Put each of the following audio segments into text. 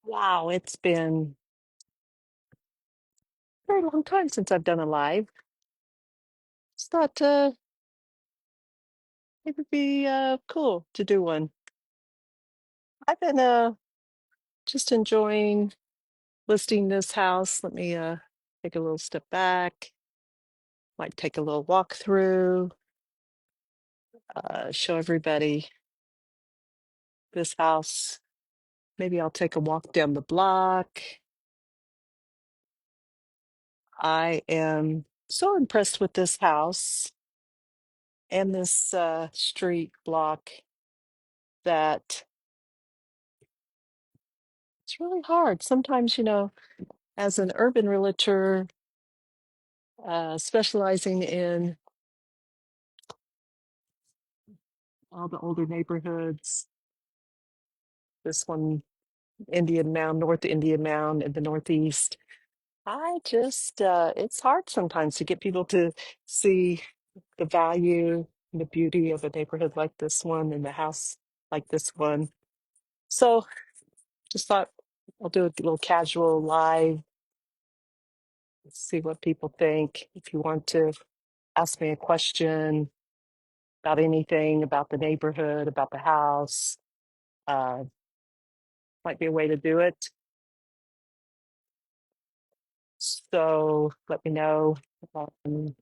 Wow, it's been a very long time since I've done a live. Just thought it would be cool to do one. I've been just enjoying listing this house. Let me take a little step back. Might take a little walk through, show everybody this house. Maybe I'll take a walk down the block. I am so impressed with this house and this street block that it's really hard. Sometimes, as an urban realtor, specializing in all the older neighborhoods, this one, Indian Mound, North Indian Mound in the Northeast. I just, it's hard sometimes to get people to see the value and the beauty of a neighborhood like this one and the house like this one. So just thought I'll do a little casual live, see what people think. If you want to ask me a question about anything, about the neighborhood, about the house, uh, might be a way to do it. So let me know. Um,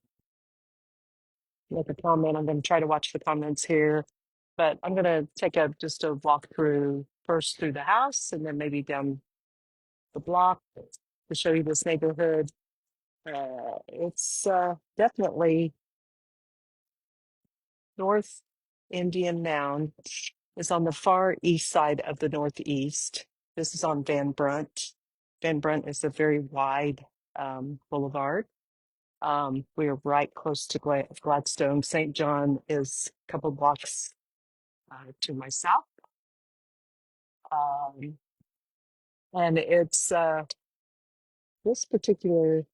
Make a comment. I'm going to try to watch the comments here, but I'm going to take just a walk through first through the house and then maybe down the block to show you this neighborhood. It's definitely North Indian Mound is on the far east side of the Northeast. This is on Van Brunt. Van Brunt is a very wide boulevard. We are right close to Gladstone. St. John is a couple blocks to my south. Um, and it's this particular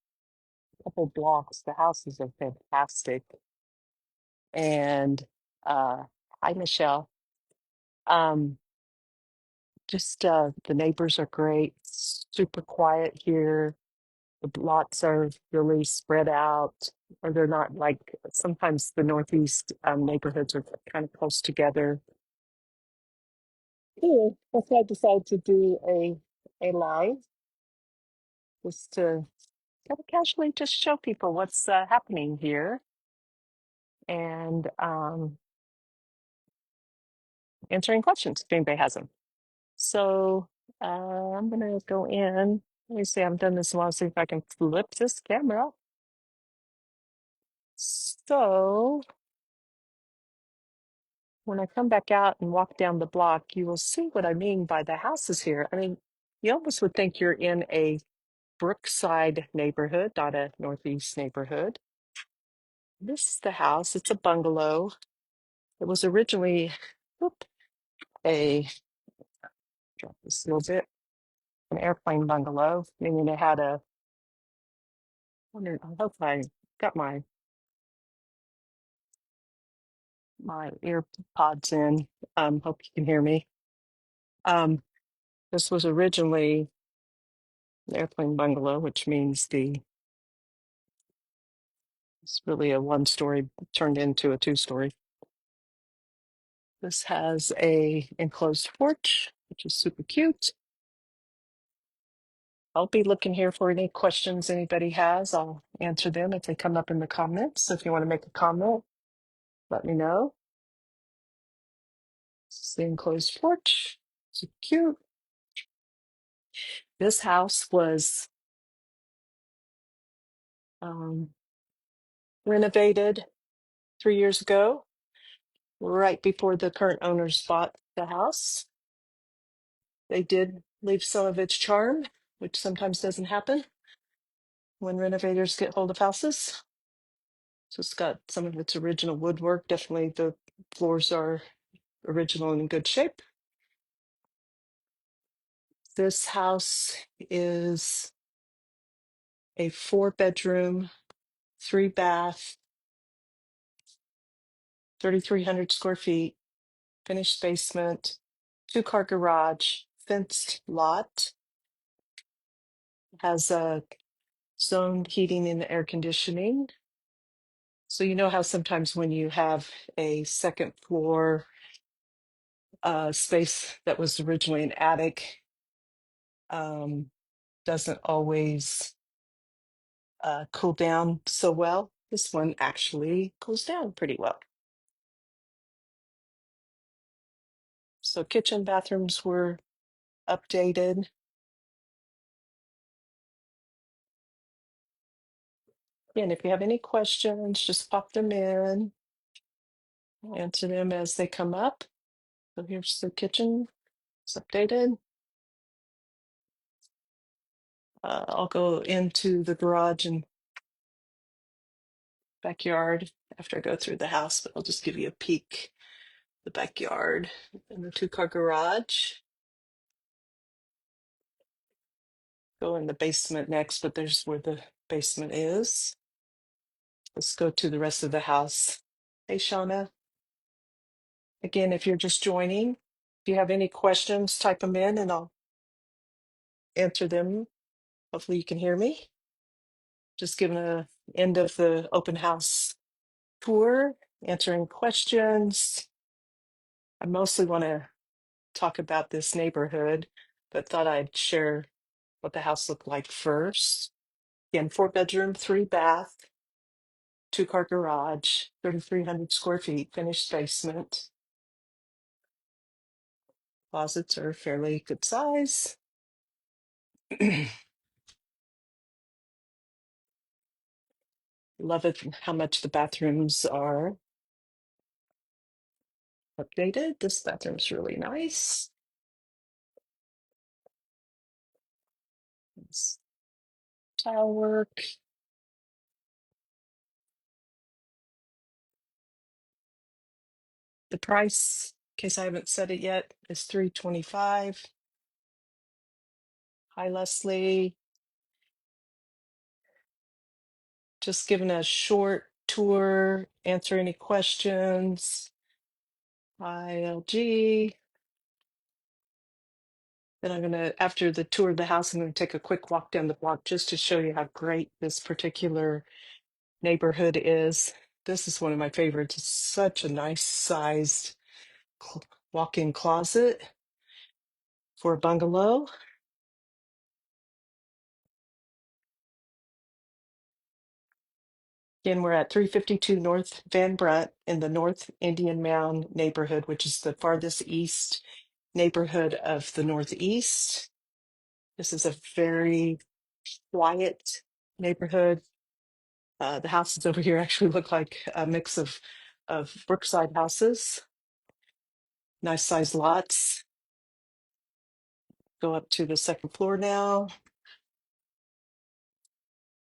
couple blocks, the houses are fantastic. And hi, Michelle. Um, just the neighbors are great, super quiet here. The lots are really spread out, or they're not like sometimes the Northeast neighborhoods are kind of close together. Anyway, that's why I decided to do a live just to kind of casually just show people what's happening here and answering questions if anybody has them. So I'm gonna go in. Let me see, I've done this a while, see if I can flip this camera. So when I come back out and walk down the block, you will see what I mean by the houses here. I mean, you almost would think you're in a Brookside neighborhood, not a Northeast neighborhood. This is the house. It's a bungalow. It was originally whoop, a drop this a little bit, an airplane bungalow, meaning it had a. I hope I got my ear pods in. Hope you can hear me. Um, this was originally an airplane bungalow, which means it's really a one story turned into a two-story. This has a enclosed porch, which is super cute. I'll be looking here for any questions anybody has. I'll answer them if they come up in the comments. So if you want to make a comment, let me know. This is the enclosed porch. So cute. This house was renovated 3 years ago, right before the current owners bought the house. They did leave some of its charm, which sometimes doesn't happen when renovators get hold of houses. So it's got some of its original woodwork. Definitely the floors are original and in good shape. This house is a 4 bedroom, 3 bath, 3,300 square feet, finished basement, 2 car garage, fenced lot. Has a zone heating and air conditioning. So you know how sometimes when you have a second floor space that was originally an attic, um, doesn't always cool down so well. This one actually cools down pretty well. So kitchen bathrooms were updated. And if you have any questions, just pop them in. I'll answer them as they come up. So here's the kitchen. It's updated. I'll go into the garage and backyard after I go through the house, but I'll just give you a peek the backyard and the two-car garage. Go in the basement next, but there's where the basement is. Let's go to the rest of the house. Hey, Shauna. Again, if you're just joining, if you have any questions, type them in and I'll answer them. Hopefully you can hear me. Just giving a end of the open house tour, answering questions. I mostly want to talk about this neighborhood, but thought I'd share what the house looked like first. Again, 4-bedroom, 3-bath, two-car garage, 3,300 square feet, finished basement. Closets are fairly good size. Love it how much the bathrooms are updated. This bathroom's really nice. It's tile work. The price, in case I haven't said it yet, is $325. Hi, Leslie. Just giving a short tour, answer any questions. ILG. Then I'm gonna, after the tour of the house, I'm gonna take a quick walk down the block just to show you how great this particular neighborhood is. This is one of my favorites. It's such a nice sized walk-in closet for a bungalow. Again, we're at 352 North Van Brunt in the North Indian Mound neighborhood, which is the farthest east neighborhood of the Northeast. This is a very quiet neighborhood. The houses over here actually look like a mix of Brookside houses. Nice sized lots. Go up to the second floor now.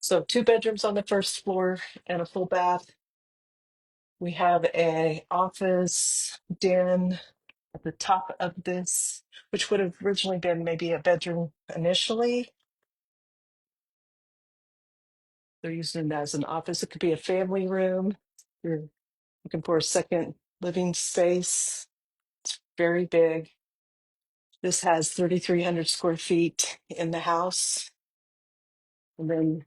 So 2 bedrooms on the first floor and a full bath. We have a office den at the top of this, which would have originally been maybe a bedroom initially. They're using it as an office. It could be a family room. You're looking for a second living space. It's very big. This has 3,300 square feet in the house. And then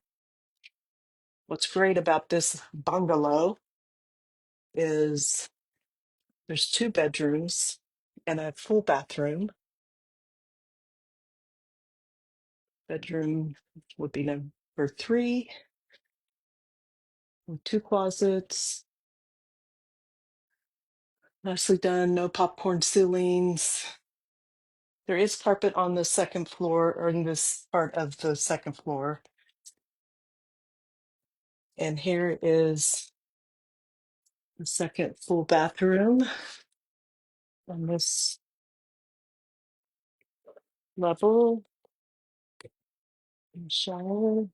what's great about this bungalow is there's 2 bedrooms and a full bathroom. Bedroom would be number 3 with 2 closets. Nicely done, no popcorn ceilings. There is carpet on the second floor, or in this part of the second floor. And here is the second full bathroom on this level. Shower.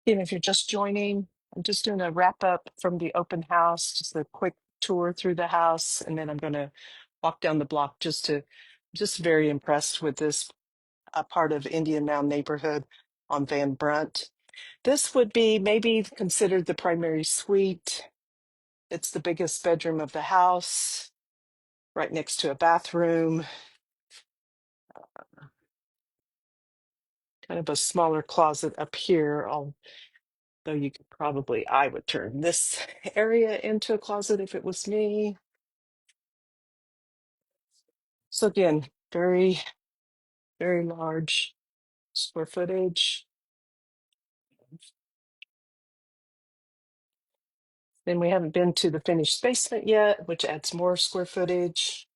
And if you're just joining, I'm just doing a wrap up from the open house, just a quick tour through the house, and then I'm going to walk down the block just very impressed with this part of Indian Mound neighborhood on Van Brunt. This would be maybe considered the primary suite. It's the biggest bedroom of the house, right next to a bathroom, kind of a smaller closet up here, although you could probably, I would turn this area into a closet if it was me. So again, very, very large square footage. Then we haven't been to the finished basement yet, which adds more square footage.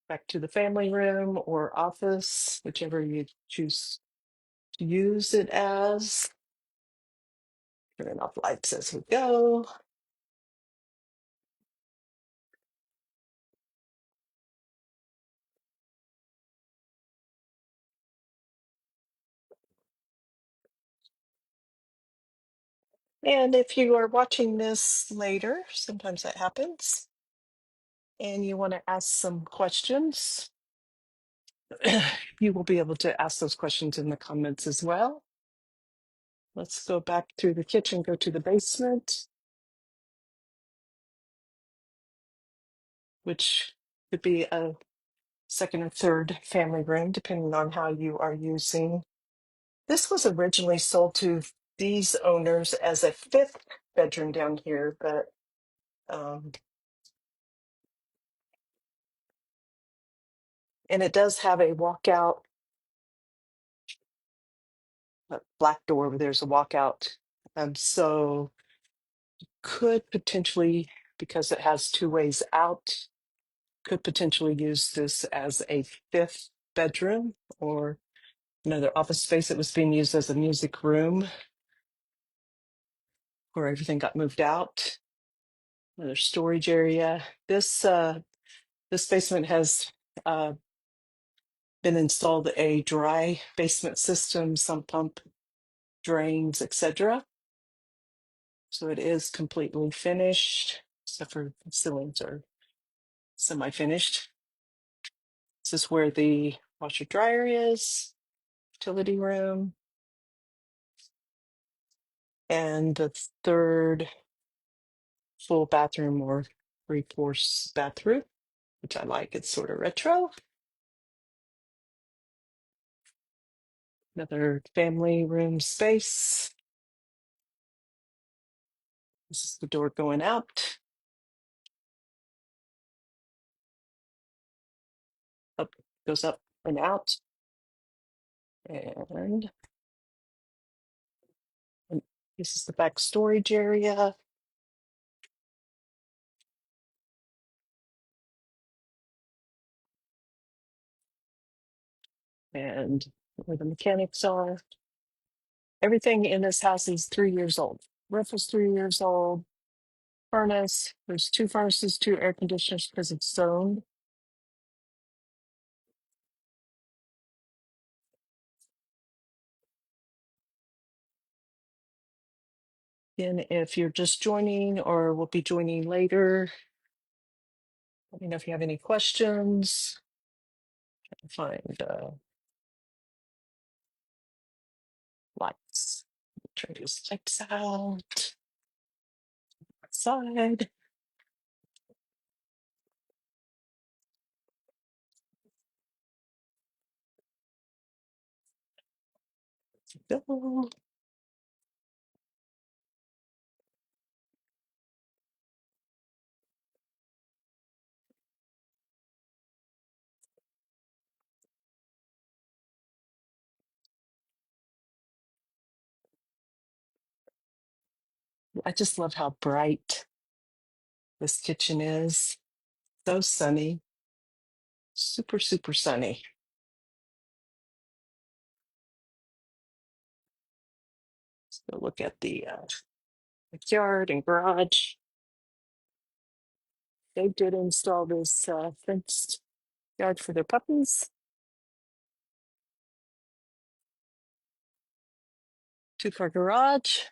Back to the family room or office, whichever you choose to use it as. Turn off lights as we go. And if you are watching this later, sometimes that happens, and you want to ask some questions, you will be able to ask those questions in the comments as well. Let's go back through the kitchen, go to the basement, which could be a second or third family room, depending on how you are using. This was originally sold to these owners as a fifth bedroom down here, but and it does have a walkout, a black door where there's a walkout. So could potentially, because it has two ways out, could potentially use this as a fifth bedroom or another office space. It was being used as a music room where everything got moved out. Another storage area. This basement has been installed a dry basement system, sump pump, drains, etc. So it is completely finished, except for the ceilings are semi-finished. This is where the washer dryer is, utility room, and the third full bathroom or three-fourths bathroom, which I like. It's sort of retro. Another family room space. This is the door going out. Up, goes up and out. And this is the back storage area. And where the mechanics are. Everything in this house is 3 years old. Roof was 3 years old. Furnace, there's two furnaces, two air conditioners because it's zoned. And if you're just joining or will be joining later, let me know if you have any questions. Find lights. Turn these lights out. Outside. Go. I just love how bright this kitchen is. So sunny. Super, super sunny. Let's go look at the backyard and garage. They did install this fenced yard for their puppies. Two-car garage.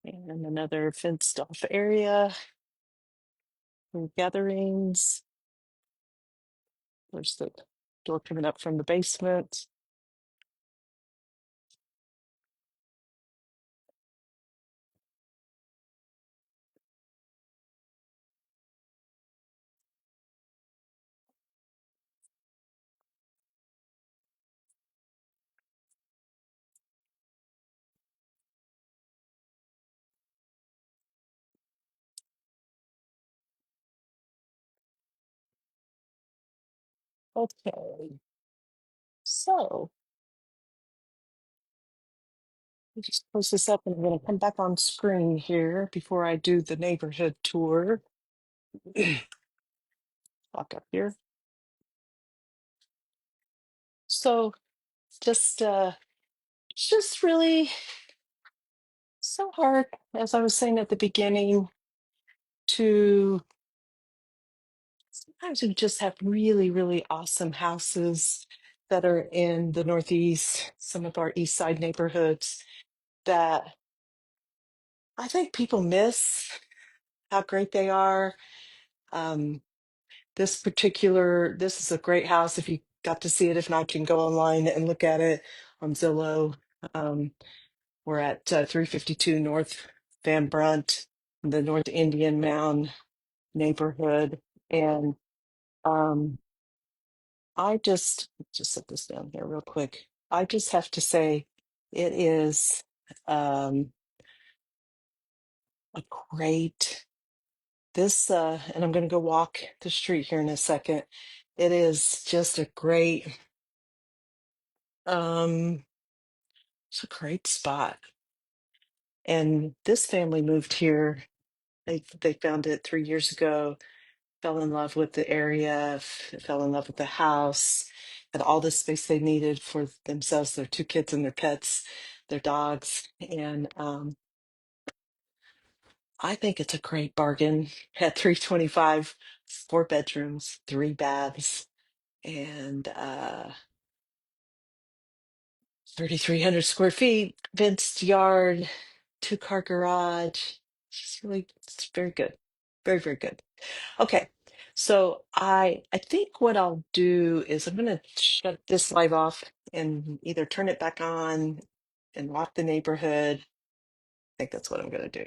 And another fenced off area for gatherings. There's the door coming up from the basement. Okay, so let me just close this up and I'm going to come back on screen here before I do the neighborhood tour. Walk up here. So just it's just really so hard, as I was saying at the beginning, to sometimes we just have really, really awesome houses that are in the Northeast, some of our East Side neighborhoods that I think people miss how great they are. Um, this is a great house. If you got to see it, if not, you can go online and look at it on Zillow. Um, we're at 352 North Van Brunt, the North Indian Mound neighborhood. And um, I just set this down here real quick. I just have to say it is um, a great and I'm going to go walk the street here in a second. It is just a great um it's a great spot. And this family moved here. They found it 3 years ago, fell in love with the area, fell in love with the house, had all the space they needed for themselves, their two kids and their pets, their dogs. And I think it's a great bargain at 325, 4 bedrooms, 3 baths, and 3,300 square feet, fenced yard, 2-car garage. It's very good. Very, very good. Okay. So I think what I'll do is I'm gonna shut this live off and either turn it back on and walk the neighborhood. I think that's what I'm gonna do.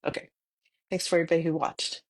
Okay. Thanks for everybody who watched.